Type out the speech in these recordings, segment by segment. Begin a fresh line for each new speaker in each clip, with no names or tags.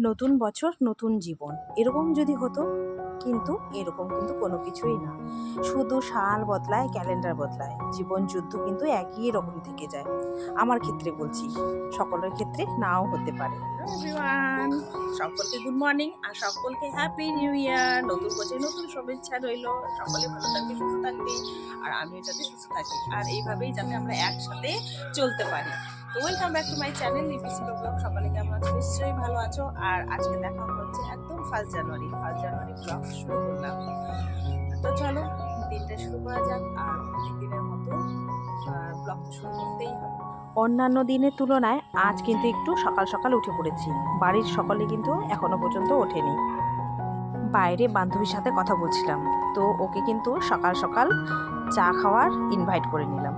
নতুন বছর নতুন জীবন এরকম যদি হতো, কিন্তু এরকম কিন্তু কোনো কিছুই না। শুধু সাল বদলায়, ক্যালেন্ডার বদলায়, জীবন যুদ্ধ কিন্তু একই রকম থেকে যায়। আমার ক্ষেত্রে বলছি, সকলের ক্ষেত্রে নাও হতে পারে। এভরিওয়ান, সকলকে গুড মর্নিং আর সকলকে হ্যাপি নিউ ইয়ার। নতুন বছর নতুন শুভেচ্ছা রইল। সকলে ভালো থাকবে, সুস্থ থাকবে, আর আমিও যাতে সুস্থ থাকি, আর এইভাবেই যাতে আমরা একসাথে চলতে পারি। তো welcome back to my channel লিপিসি ব্লগ। সকালে কেমন আছো? নিশ্চয়ই ভালো আছো। আর আজকে দেখা হচ্ছে একদম ফার্স্ট জানুয়ারি ব্লগ শুরু করলাম। তো চলো দিনটা শুরু করা যাক। আর প্রত্যেকদিনের মতো ব্লগ তো শুরু করতেই হবে। অন্যান্য দিনের তুলনায় আজ কিন্তু একটু সকাল সকাল উঠে পড়েছি। বাড়ির সকলে কিন্তু এখনো পর্যন্ত ওঠেনি। বাইরে বান্ধবীর সাথে কথা বলছিলাম, তো ওকে কিন্তু সকাল সকাল চা খাওয়ার ইনভাইট করে নিলাম।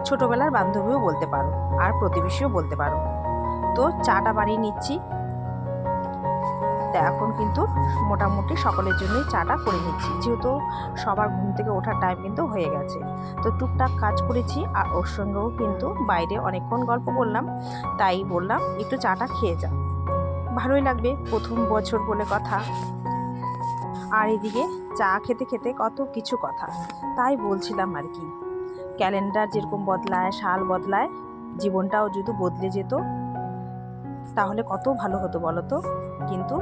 ছোটবেলার বান্ধবীও বলতে পারো, আর প্রতিবেশীও বলতে পারো। তো চাটা বানিয়ে নিচ্ছি। তো এখন কিন্তু মোটামুটি সকলের জন্যই চাটা করে নিচ্ছি, যেহেতু সবার ঘুম থেকে ওঠার টাইম কিন্তু হয়ে গেছে। তো টুকটাক কাজ করেছি, আর ওর সঙ্গেও কিন্তু বাইরে অনেকক্ষণ গল্প করলাম। তাই বললাম একটু চাটা খেয়ে যা, ভালোই লাগবে, প্রথম বছর বলে কথা। আর এদিকে চা খেতে খেতে কত কিছু কথা, তাই বলছিলাম আর কি, ক্যালেন্ডার যেরকম বদলায়, সাল বদলায়, জীবনটাও যদি বদলে যেত তাহলে কত ভালো হতো বলো তো। কিন্তু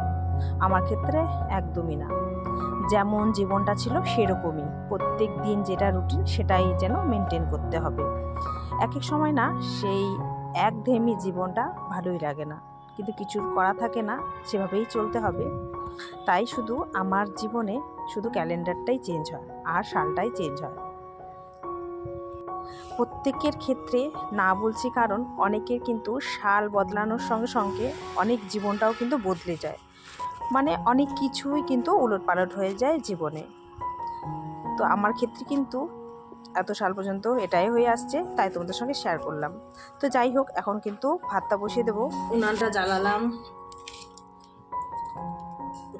আমার ক্ষেত্রে একদমই না। যেমন জীবনটা ছিল সেরকমই, প্রত্যেক দিন যেটা রুটিন সেটাই যেন মেনটেন করতে হবে। এক এক সময় না সেই একঘেয়েমি জীবনটা ভালোই লাগে না, কিন্তু কিছুর করা থাকে না, সেভাবেই চলতে হবে। তাই শুধু আমার জীবনে শুধু ক্যালেন্ডারটাই চেঞ্জ হয় আর সালটাই চেঞ্জ হয়। প্রত্যেকের ক্ষেত্রে না বলছি, কারণ অনেকের কিন্তু সাল বদলানোর সঙ্গে সঙ্গে অনেক জীবনটাও কিন্তু বদলে যায়, মানে অনেক কিছুই কিন্তু উলটপালট হয়ে যায় জীবনে। তো আমার ক্ষেত্রে কিন্তু এত সাল পর্যন্ত এটাই হয়ে আসছে, তাই তোমাদের সঙ্গে শেয়ার করলাম। তো যাই হোক, এখন কিন্তু ভাতটা বসিয়ে দেবো। উনানটা জ্বালালাম,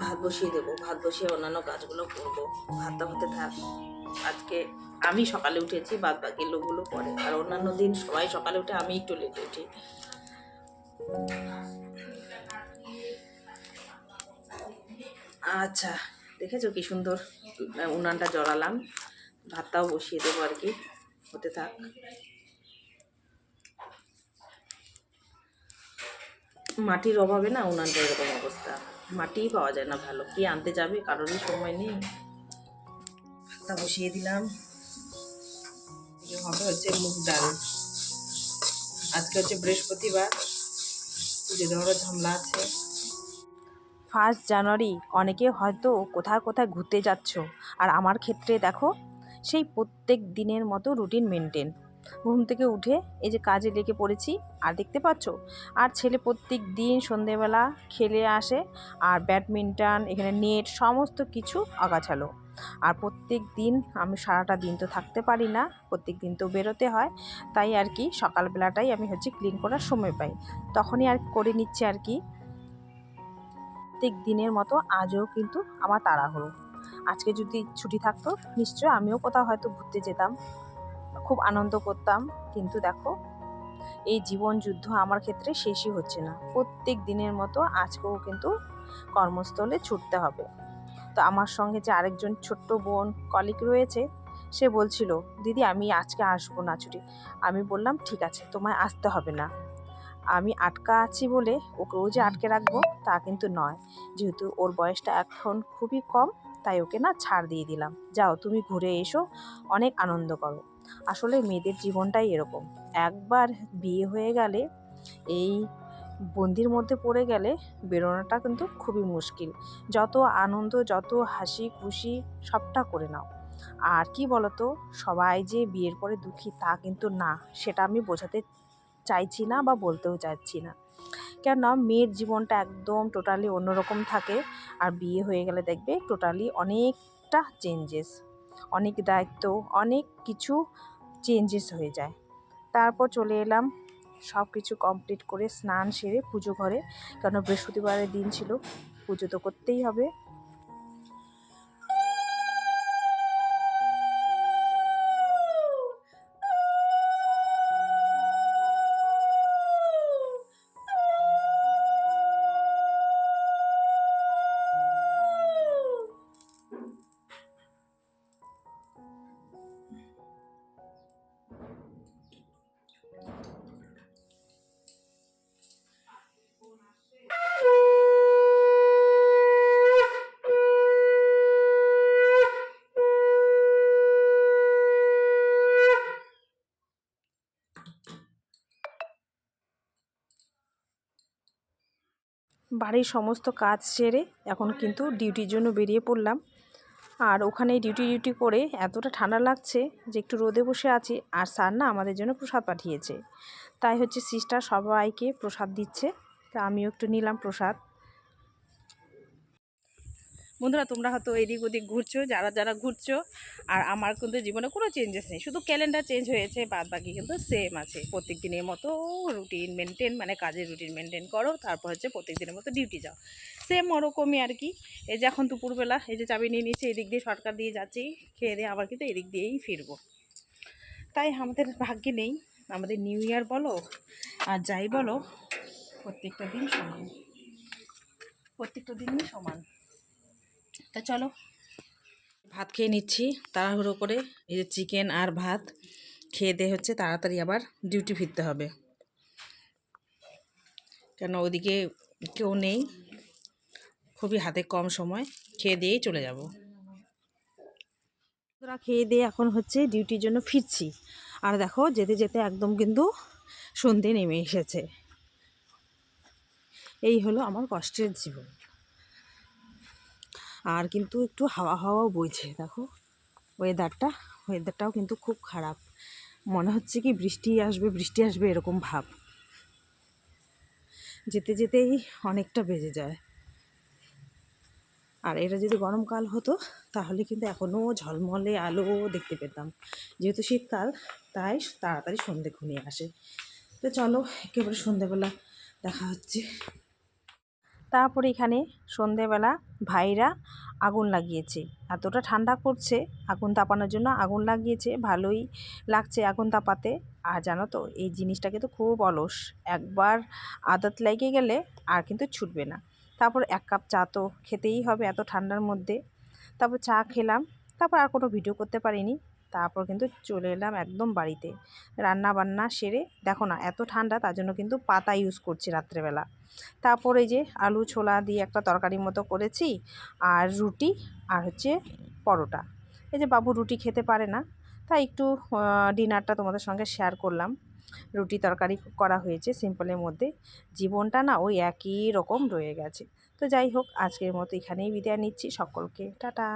ভাত বসিয়ে দেবো। ভাত বসিয়ে অন্যান্য কাজগুলো করবো। ভাতটা হতে থাক। আজকে আমি সকালে উঠেছি, বাদ বাকি লোকগুলো পরে। আর অন্যান্য দিন সবাই সকালে উঠে, আমি একটু লেটে উঠি। আচ্ছা, দেখেছো কি সুন্দর উনানটা জ্বালালাম। ভাতটাও বসিয়ে দেবো আর কি, হতে থাক। মাটির অভাবে না উনানটা এরকম অবস্থা, মাটিই পাওয়া যায় না ভালো, কি আনতে যাবে, কারোরই সময় নেই। ভাতটা বসিয়ে দিলাম। হবে হচ্ছে মুগ ডাল। আজকে হচ্ছে বৃহস্পতিবার, পুজো দেওয়ারও ঝামেলা আছে। ফার্স্ট জানুয়ারি অনেকে হয়তো কোথায় কোথায় ঘুরতে যাচ্ছ, আর আমার ক্ষেত্রে দেখো সেই প্রত্যেক দিনের মতো রুটিন মেনটেন। ঘুম থেকে উঠে এই যে কাজে লেগে পড়েছি, আর দেখতে পাচ্ছ, আর ছেলে প্রত্যেক দিন সন্ধেবেলা খেলে আসে, আর ব্যাডমিন্টন, এখানে নেট, সমস্ত কিছু আগাছালো। আর প্রত্যেক দিন আমি সারাটা দিন তো থাকতে পারি না, প্রত্যেক দিন তো বেরোতে হয়। তাই আর কি সকালবেলাটাই আমি হচ্ছে ক্লিন করার সময় পাই, তখনই আর করে নিচ্ছে আর কি। প্রত্যেক দিনের মতো আজও কিন্তু আমার তাড়াহুড়ো। আজকে যদি ছুটি থাকতো, নিশ্চয় আমিও কোথাও হয়তো ঘুরতে যেতাম, খুব আনন্দ করতাম। কিন্তু দেখো, এই জীবন যুদ্ধ আমার ক্ষেত্রে শেষই হচ্ছে না। প্রত্যেক দিনের মতো আজকেও কিন্তু কর্মস্থলে ছুটতে হবে। তো আমার সঙ্গে যে আরেকজন ছোট্ট বোন কলিগ রয়েছে, সে বলছিল, দিদি আমি আজকে আসবো না ছুটি। আমি বললাম ঠিক আছে, তোমায় আসতে হবে না। আমি আটকা আছি বলে ওকেও যে আটকে রাখবো তা কিন্তু নয়। যেহেতু ওর বয়সটা এখন খুবই কম, তাই ওকে না ছাড় দিয়ে দিলাম, যাও তুমি ঘুরে এসো, অনেক আনন্দ করো। আসলে মেয়েদের জীবনটাই এরকম, একবার বিয়ে হয়ে গেলে, এই বন্দির মধ্যে পড়ে গেলে বেরোনোটা কিন্তু খুবই মুশকিল। যত আনন্দ, যত হাসি খুশি, সবটা করে নাও। আর কি বলতো, সবাই যে বিয়ের পরে দুঃখী তা কিন্তু না, সেটা আমি বোঝাতে চাইছি না বা বলতেও চাইছি না। কেননা মেয়ের জীবনটা একদম টোটালি অন্যরকম থাকে, আর বিয়ে হয়ে গেলে দেখবে টোটালি অনেকটা চেঞ্জেস, অনেক দায়িত্ব, অনেক কিছু চেঞ্জেস হয়ে যায়। তারপর চলে এলাম সব কিছু কমপ্লিট করে, স্নান সেরে পুজো ঘরে, কেন বৃহস্পতিবারের দিন ছিল, পুজো তো করতেই হবে। বাড়ির সমস্ত কাজ সেরে এখন কিন্তু ডিউটির জন্য বেরিয়ে পড়লাম। আর ওখানে ডিউটি করে এতটা ঠান্ডা লাগছে যে একটু রোদে বসে আছি। আর স্যার না আমাদের জন্য প্রসাদ পাঠিয়েছে, তাই হচ্ছে সিস্টার সবাইকে প্রসাদ দিচ্ছে, তা আমিও একটু নিলাম প্রসাদ। বন্ধুরা, তোমরা হয়তো এদিক ওদিক ঘুরছো, যারা যারা ঘুরছো, আর আমার কিন্তু জীবনে কোনো চেঞ্জেস নেই, শুধু ক্যালেন্ডার চেঞ্জ হয়েছে, বাদ বাকি কিন্তু সেম আছে। প্রত্যেক দিনের মতো রুটিন মেনটেন, মানে কাজের রুটিন মেনটেন করো, তারপর হচ্ছে প্রত্যেক দিনের মতো ডিউটি যাও, সেম ওরকমই আর কি। এই যে এখন দুপুরবেলা এই যে চাবি নিয়ে নিচ্ছি, এদিক দিয়ে শর্টকাট দিয়ে যাচ্ছি, খেয়ে দিয়ে আবার কিন্তু এদিক দিয়েই ফিরবো। তাই আমাদের ভাগ্যে নেই, আমাদের নিউ ইয়ার বলো আর যাই বলো, প্রত্যেকটা দিন সমান, প্রত্যেকটা দিনই সমান। তা চলো ভাত খেয়ে নিচ্ছি তাড়াহুড়ো করে। এই যে চিকেন আর ভাত খেয়ে দিয়ে হচ্ছে তাড়াতাড়ি আবার ডিউটি ফিরতে হবে, কেন ওদিকে কেউ নেই, খুবই হাতে কম সময়, খেয়ে দিয়েই চলে যাব। তোরা খেয়ে দিয়ে এখন হচ্ছে ডিউটির জন্য ফিরছি। আর দেখো যেতে যেতে একদম কিন্তু সন্ধে নেমে এসেছে। এই হলো আমার কষ্টের জীবন। আর কিন্তু একটু হাওয়া হাওয়াও বইছে, দেখো ওয়েদারটাও কিন্তু খুব খারাপ, মনে হচ্ছে কি বৃষ্টি আসবে এরকম ভাব। যেতে যেতেই অনেকটা বেজে যায়। আর এটা যদি গরমকাল হতো তাহলে কিন্তু এখনও ঝলমলে আলো দেখতে পেতাম, যেহেতু শীতকাল তাই তাড়াতাড়ি সন্ধে ঘনিয়ে আসে। তো চলো একেবারে সন্ধেবেলা দেখা হচ্ছে। তারপরে এখানে সন্ধেবেলা ভাইরা আগুন লাগিয়েছে, এতটা ঠান্ডা করছে, আগুন তাপানোর জন্য আগুন লাগিয়েছে, ভালোই লাগছে আগুন তাপাতে। আর জানো তো এই জিনিসটা কিন্তু খুব অলস, একবার আদত লেগে গেলে আর কিন্তু ছুটবে না। তারপর 1 কাপ চা তো খেতেই হবে এত ঠান্ডার মধ্যে। তারপর চা খেলাম, তারপর আর কোনো ভিডিও করতে পারিনি। তারপর কিন্তু চলে এলাম একদম বাড়িতে, রান্না বান্না সেরে। দেখো না এত ঠান্ডা, তার জন্য কিন্তু পাতা ইউজ করছি রাত্রেবেলা। তারপর এই যে আলু ছোলা দিয়ে একটা তরকারি মতো করেছি, আর রুটি, আর হচ্ছে পরোটা। এই যে বাবু রুটি খেতে পারে না, তাই একটু ডিনারটা তোমাদের সঙ্গে শেয়ার করলাম। রুটি তরকারি করা হয়েছে সিম্পলের মধ্যে। জীবনটা না ওই একই রকম রয়ে গেছে। তো যাই হোক, আজকের মতো এখানেই বিদায় নিচ্ছি, সকলকে টাটা।